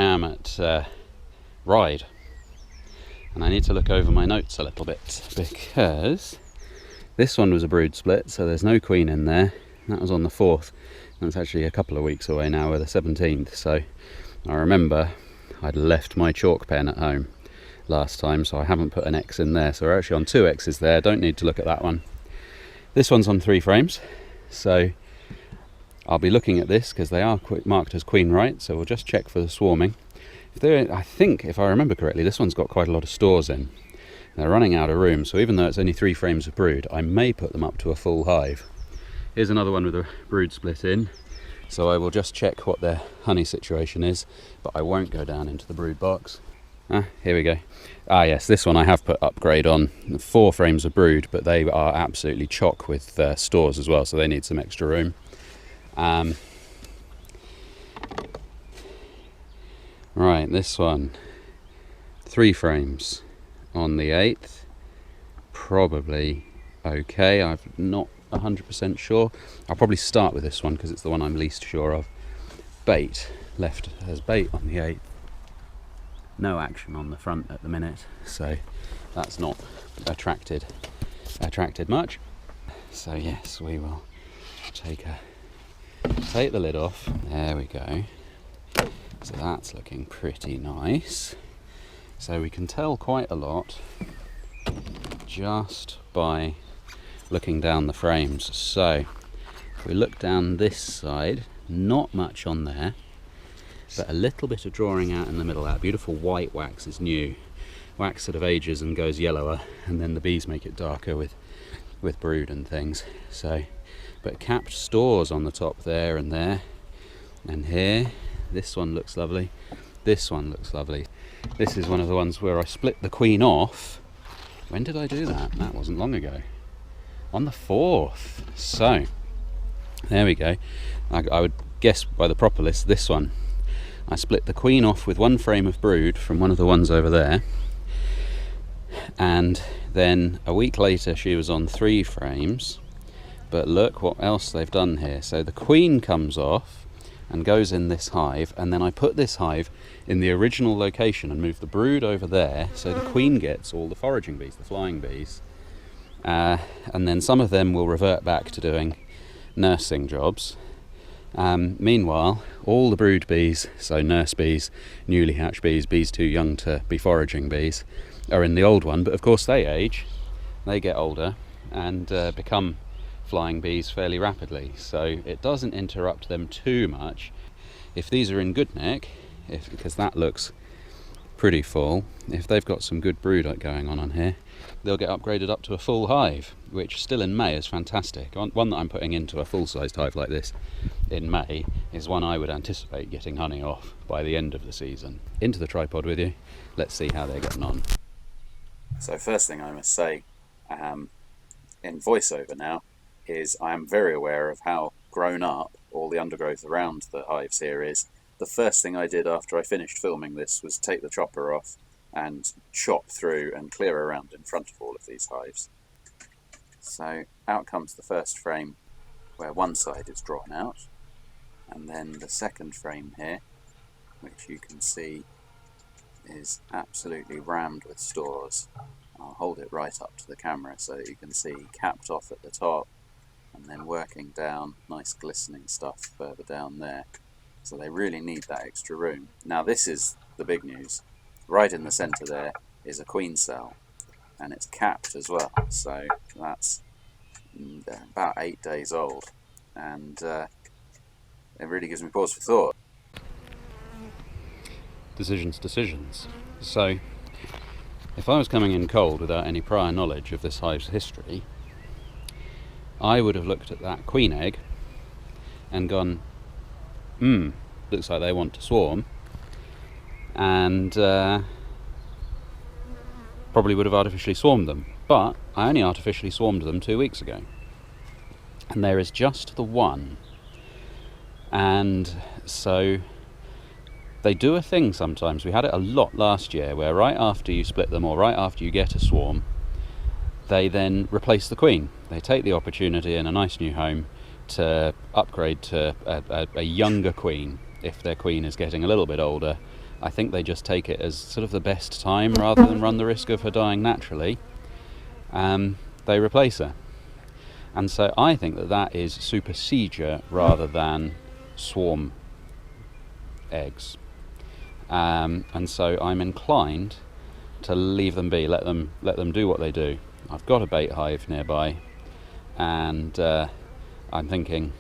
am at Ryde, and I need to look over my notes a little bit because this one was a brood split, so there's no queen in there. That was on the 4th, and it's actually a couple of weeks away now, with the 17th. So I remember I'd left my chalk pen at home last time, so I haven't put an X in there. So we're actually on 2 X's there. Don't need to look at that one. This one's on 3 frames, so I'll be looking at this because they are marked as queen right, so we'll just check for the swarming. I think, if I remember correctly, this one's got quite a lot of stores in. They're running out of room, so even though it's only 3 frames of brood, I may put them up to a full hive. Here's another one with a brood split in, so I will just check what their honey situation is, but I won't go down into the brood box. Here we go. Yes, this one I have put upgrade on. 4 frames of brood, but they are absolutely chock with stores as well, so they need some extra room. Right, this one, 3 frames on the 8th, probably okay. I'm not 100% sure. I'll probably start with this one because it's the one I'm least sure of. Bait, left as bait on the 8th. No action on the front at the minute, so that's not attracted much. So yes, we will take the lid off. There we go. So that's looking pretty nice. So we can tell quite a lot just by looking down the frames. So if we look down this side, not much on there, but a little bit of drawing out in the middle. That beautiful white wax is new. Wax sort of ages and goes yellower, and then the bees make it darker with brood and things. So, but capped stores on the top there and there, and here. This one looks lovely. This one looks lovely. This is one of the ones where I split the queen off. When did I do that? That wasn't long ago. On the 4th. So, there we go. I would guess by the propolis, this one. I split the queen off with 1 frame of brood from one of the ones over there. And then a week later she was on 3 frames. But look what else they've done here. So the queen comes off and goes in this hive, and then I put this hive in the original location and move the brood over there, so the queen gets all the foraging bees, the flying bees, and then some of them will revert back to doing nursing jobs. Meanwhile, all the brood bees, so nurse bees, newly hatched bees, bees too young to be foraging bees, are in the old one, but of course they age, they get older and become flying bees fairly rapidly, so it doesn't interrupt them too much. If these are in good nick, because that looks pretty full, if they've got some good brood going on here, they'll get upgraded up to a full hive, which still in May is fantastic. One that I'm putting into a full-sized hive like this in May is one I would anticipate getting honey off by the end of the season. Into the tripod with you, let's see how they're getting on. So first thing I must say, in voiceover now, is I am very aware of how grown up all the undergrowth around the hives here is. The first thing I did after I finished filming this was take the chopper off and chop through and clear around in front of all of these hives. So out comes the first frame where one side is drawn out, and then the second frame here, which you can see is absolutely rammed with stores. I'll hold it right up to the camera so that you can see capped off at the top, and then working down, nice glistening stuff further down there. So they really need that extra room. Now this is the big news. Right in the centre there is a queen cell, and it's capped as well. So that's about 8 days old, and it really gives me pause for thought. Decisions. So if I was coming in cold without any prior knowledge of this hive's history, I would have looked at that queen egg and gone, looks like they want to swarm, and probably would have artificially swarmed them. But I only artificially swarmed them 2 weeks ago, and there is just the one. And so they do a thing sometimes. We had it a lot last year, where right after you split them, or right after you get a swarm, they then replace the queen. They take the opportunity in a nice new home to upgrade to a younger queen if their queen is getting a little bit older I think they just take it as sort of the best time rather than run the risk of her dying naturally. They replace her. And so I think that that is supersedure rather than swarm eggs. And so I'm inclined to leave them be, let them do what they do. I've got a bait hive nearby, and I'm thinking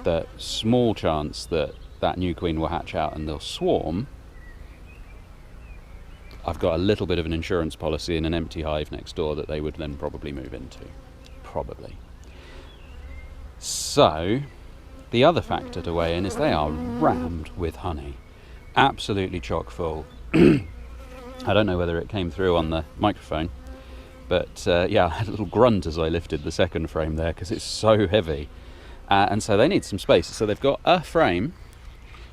that small chance that that new queen will hatch out and they'll swarm. I've got a little bit of an insurance policy in an empty hive next door that they would then probably move into. Probably. So, the other factor to weigh in is they are rammed with honey. Absolutely chock full. I don't know whether it came through on the microphone, but yeah, I had a little grunt as I lifted the second frame there because it's so heavy. And so they need some space. So they've got a frame,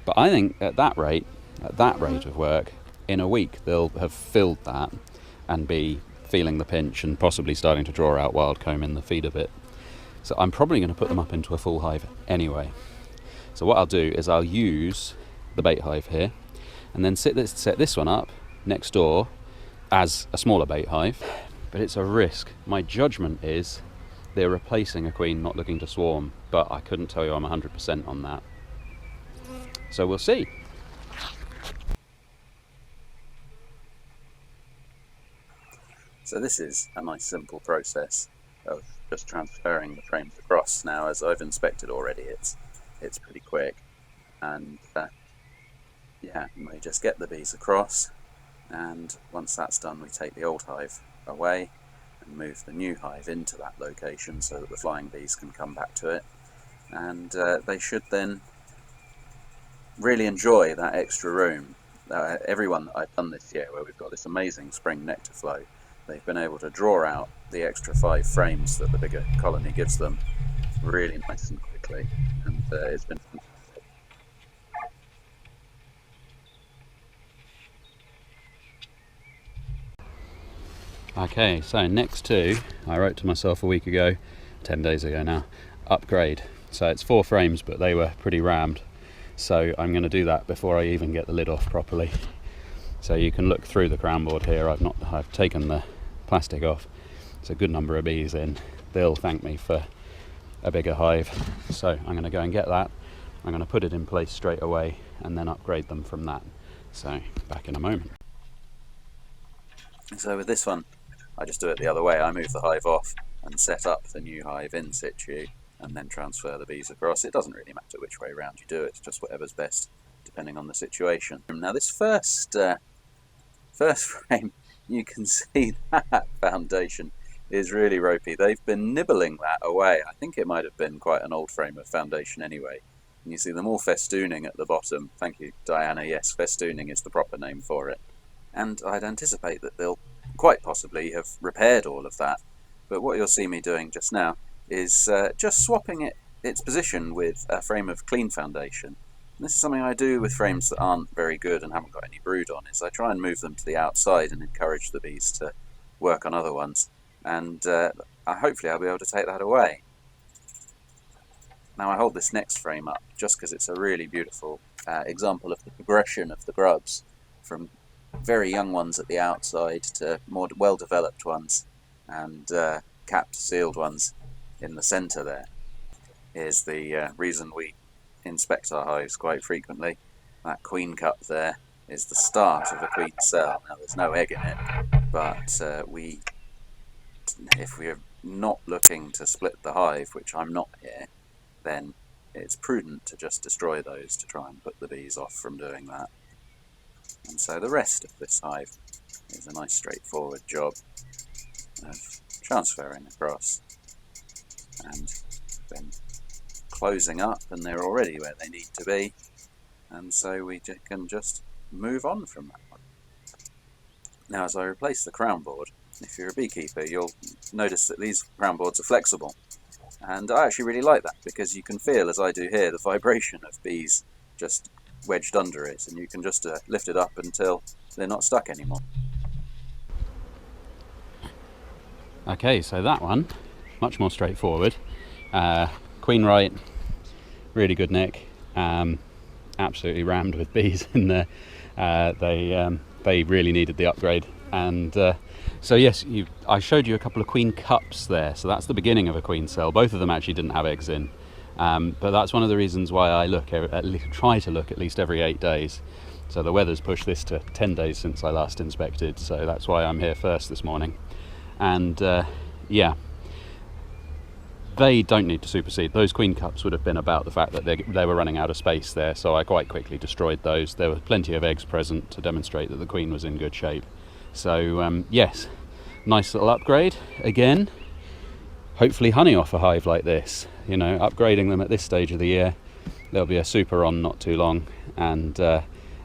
but I think at that rate of work, in a week they'll have filled that and be feeling the pinch and possibly starting to draw out wild comb in the feeder bit. So I'm probably going to put them up into a full hive anyway. So what I'll do is I'll use the bait hive here and then set this one up next door as a smaller bait hive. But it's a risk. My judgment is they're replacing a queen not looking to swarm, but I couldn't tell you I'm 100% on that. So we'll see. So this is a nice simple process of just transferring the frames across. Now, as I've inspected already, it's pretty quick, and yeah, we just get the bees across, and once that's done we take the old hive away and move the new hive into that location so that the flying bees can come back to it, and they should then really enjoy that extra room. Everyone that I've done this year, where we've got this amazing spring nectar flow, they've been able to draw out the extra 5 frames that the bigger colony gives them really nice and quickly, and it's been fantastic. Okay, so next two, I wrote to myself a week ago, 10 days ago now, upgrade. So it's 4 frames, but they were pretty rammed. So I'm going to do that before I even get the lid off properly. So you can look through the crown board here. I've taken the plastic off. It's a good number of bees in. They'll thank me for a bigger hive. So I'm going to go and get that. I'm going to put it in place straight away and then upgrade them from that. So back in a moment. So with this one, I just do it the other way. I move the hive off and set up the new hive in situ and then transfer the bees across. It doesn't really matter which way around you do it, it's just whatever's best depending on the situation. Now this first frame, you can see that foundation is really ropey. They've been nibbling that away. I think it might have been quite an old frame of foundation anyway. And you see them all festooning at the bottom. Thank you, Diana. Yes, festooning is the proper name for it. And I'd anticipate that they'll quite possibly have repaired all of that. But what you'll see me doing just now is just swapping its position with a frame of clean foundation. And this is something I do with frames that aren't very good and haven't got any brood on, is I try and move them to the outside and encourage the bees to work on other ones. And hopefully I'll be able to take that away. Now I hold this next frame up just because it's a really beautiful example of the progression of the grubs from very young ones at the outside to more well-developed ones and capped sealed ones in the centre there. Here's the reason we inspect our hives quite frequently. That queen cup there is the start of a queen cell. Now there's no egg in it, but if we're not looking to split the hive, which I'm not here, then it's prudent to just destroy those to try and put the bees off from doing that. And so the rest of this hive is a nice straightforward job of transferring across and then closing up, and they're already where they need to be, and so we can just move on from that one. Now as I replace the crown board, if you're a beekeeper you'll notice that these crown boards are flexible, and I actually really like that because you can feel, as I do here, the vibration of bees just wedged under it, and you can just lift it up until they're not stuck anymore. Okay, so that one, much more straightforward. Queen Ryde, really good neck. absolutely rammed with bees in there. They really needed the upgrade. And so yes, I showed you a couple of queen cups there, so that's the beginning of a queen cell. Both of them actually didn't have eggs in, but that's one of the reasons why I try to look at least every 8 days. So the weather's pushed this to 10 days since I last inspected, so that's why I'm here first this morning. And yeah, they don't need to superseed. Those queen cups would have been about the fact that they were running out of space there, so I quite quickly destroyed those. There were plenty of eggs present to demonstrate that the queen was in good shape. So yes, nice little upgrade again. Hopefully honey off a hive like this. You know, upgrading them at this stage of the year, there'll be a super on not too long, and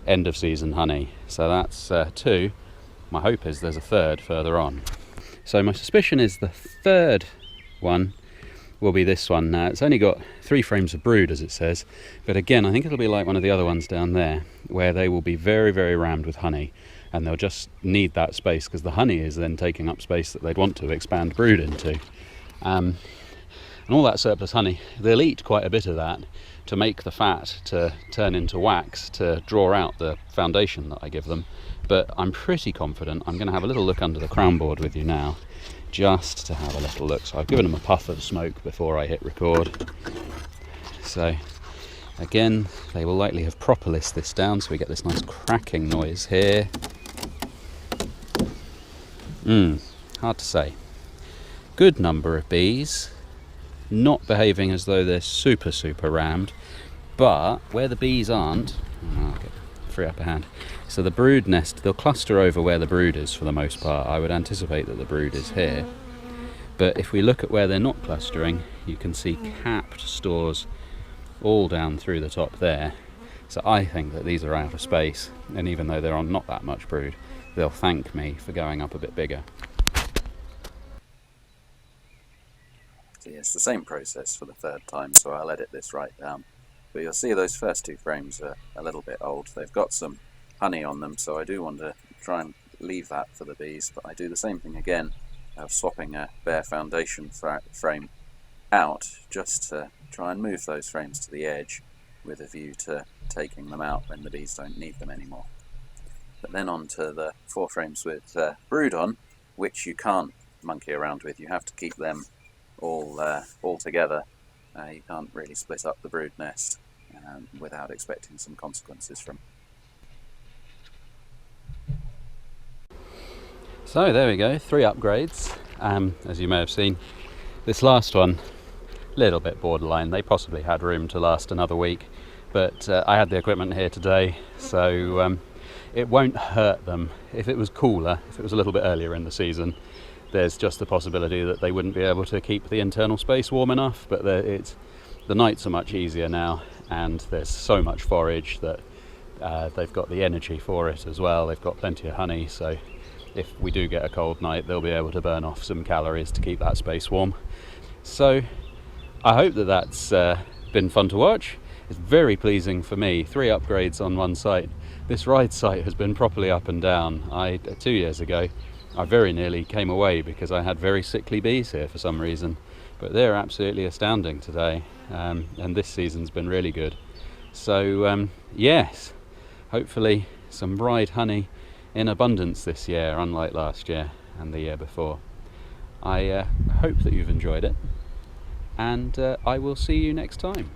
end of season honey. So that's 2. My hope is there's a 3rd further on. So my suspicion is the 3rd one will be this one. Now it's only got 3 frames of brood, as it says, but again I think it'll be like one of the other ones down there, where they will be very, very rammed with honey, and they'll just need that space because the honey is then taking up space that they'd want to expand brood into. And all that surplus honey, they'll eat quite a bit of that to make the fat to turn into wax to draw out the foundation that I give them. But I'm pretty confident. I'm going to have a little look under the crown board with you now, just to have a little look. So I've given them a puff of smoke before I hit record. So again, they will likely have propolis this down, so we get this nice cracking noise here. Hard to say. Good number of bees, not behaving as though they're super rammed, but where the bees aren't, I'll get free upper hand. So the brood nest, they'll cluster over where the brood is for the most part. I would anticipate that the brood is here. But if we look at where they're not clustering, you can see capped stores all down through the top there. So I think that these are out of space, and even though they're on not that much brood, they'll thank me for going up a bit bigger. So yeah, it's the same process for the 3rd time, so I'll edit this right down. But you'll see those first 2 frames are a little bit old. They've got some honey on them, so I do want to try and leave that for the bees, but I do the same thing again of swapping a bare foundation frame out, just to try and move those frames to the edge with a view to taking them out when the bees don't need them anymore. But then on to the 4 frames with brood on, which you can't monkey around with. You have to keep them all together. You can't really split up the brood nest without expecting some consequences from. So there we go, 3 upgrades. As you may have seen, this last one, a little bit borderline. They possibly had room to last another week, but I had the equipment here today, so it won't hurt them. If it was cooler, if it was a little bit earlier in the season, there's just the possibility that they wouldn't be able to keep the internal space warm enough, but the nights are much easier now, and there's so much forage that they've got the energy for it as well. They've got plenty of honey, so if we do get a cold night, they'll be able to burn off some calories to keep that space warm. So I hope that that's been fun to watch. It's very pleasing for me. 3 upgrades on one site. This Ryde site has been properly up and down. 2 years ago, I very nearly came away because I had very sickly bees here for some reason, but they're absolutely astounding today, and this season's been really good. So yes, hopefully some Ryde honey in abundance this year, unlike last year and the year before. I hope that you've enjoyed it, and I will see you next time.